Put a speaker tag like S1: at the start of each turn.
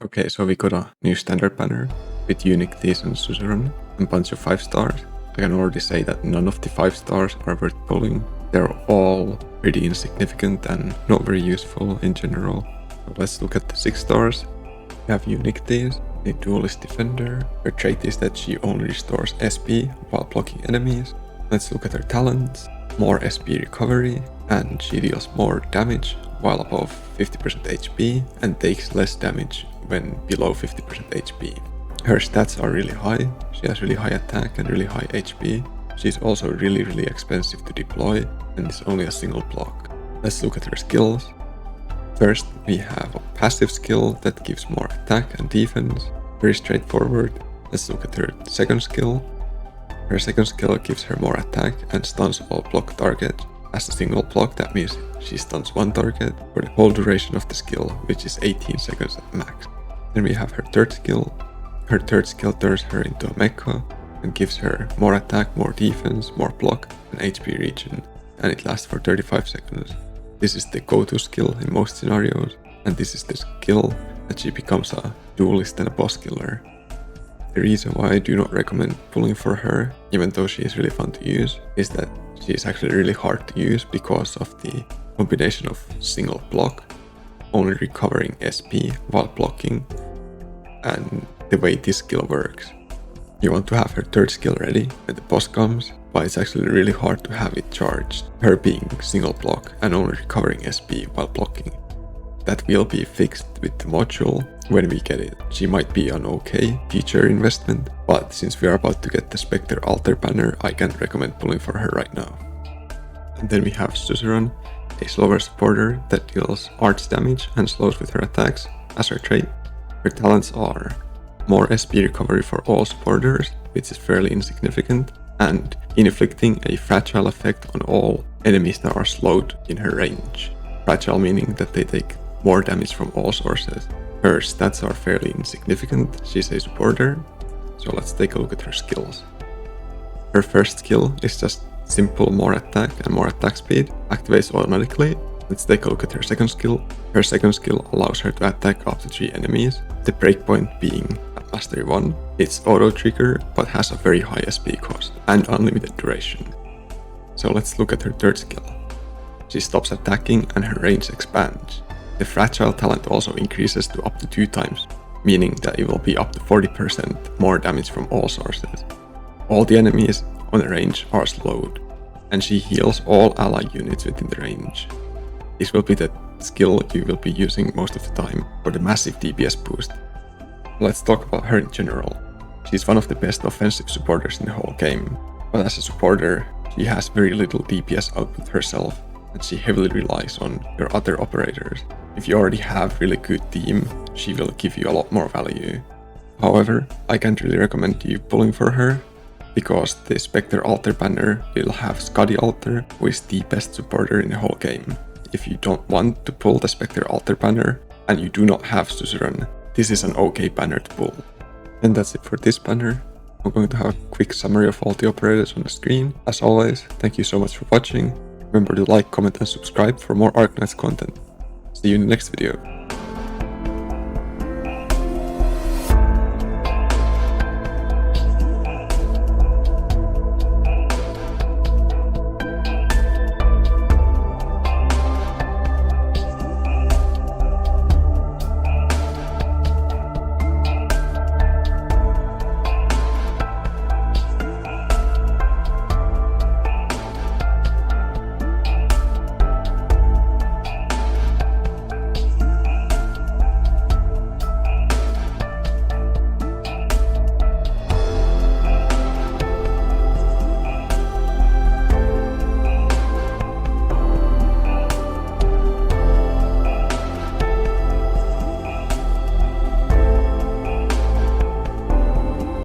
S1: Okay, so we got a new standard banner with Eunectes and Suzuran and a bunch of 5 stars. I can already say that none of the 5 stars are worth pulling. They're all pretty insignificant and not very useful in general. So let's look at the 6 stars. We have Eunectes, a duelist defender. Her trait is that she only restores SP while blocking enemies. Let's look at her talents. More SP recovery, and she deals more damage while above 50% HP and takes less damage when below 50% HP. Her stats are really high. She has really high attack and really high HP. She's also really expensive to deploy and is only a single block. Let's look at her skills. First, we have a passive skill that gives more attack and defense. Very straightforward. Let's look at her second skill. Her second skill gives her more attack and stuns all block targets. As a single block, that means she stuns one target for the whole duration of the skill, which is 18 seconds at max. Then we have her third skill. Her third skill turns her into a mecha and gives her more attack, more defense, more block, and HP regen, and it lasts for 35 seconds. This is the go-to skill in most scenarios, and this is the skill that she becomes a duelist and a boss killer. The reason why I do not recommend pulling for her, even though she is really fun to use, is that she is actually really hard to use because of the combination of single block, only recovering SP while blocking, and the way this skill works. You want to have her third skill ready when the boss comes, but it's actually really hard to have it charged, her being single block and only recovering SP while blocking. That will be fixed with the module when we get it. She might be an okay feature investment, but since we are about to get the Spectre Altar banner, I can't recommend pulling for her right now. And then we have Suzuran, a slower supporter that deals arch damage and slows with her attacks as her trait. Her talents are more SP recovery for all supporters, which is fairly insignificant, and inflicting a fragile effect on all enemies that are slowed in her range. Fragile meaning that they take more damage from all sources. Her stats are fairly insignificant. She's a supporter, so let's take a look at her skills. Her first skill is just simple more attack and more attack speed, activates automatically. Let's take a look at her second skill. Her second skill allows her to attack up to 3 enemies, the breakpoint being at Mastery 1. It's auto trigger but has a very high SP cost and unlimited duration. So let's look at her third skill. She stops attacking and her range expands. The fragile talent also increases to up to 2 times, meaning that it will be up to 40% more damage from all sources. All the enemies on the range are slowed, and she heals all ally units within the range. This will be the skill you will be using most of the time for the massive DPS boost. Let's talk about her in general. She's one of the best offensive supporters in the whole game, but as a supporter, she has very little DPS output herself, and she heavily relies on your other operators. If you already have really good team, she will give you a lot more value. However, I can't really recommend you pulling for her, because the Spectre Altar banner will have Skadi Altar, who is the best supporter in the whole game. If you don't want to pull the Spectre Altar banner, and you do not have Suzuran, this is an okay banner to pull. And that's it for this banner. I'm going to have a quick summary of all the operators on the screen. As always, thank you so much for watching. Remember to like, comment and subscribe for more Arknights content. See you in the next video.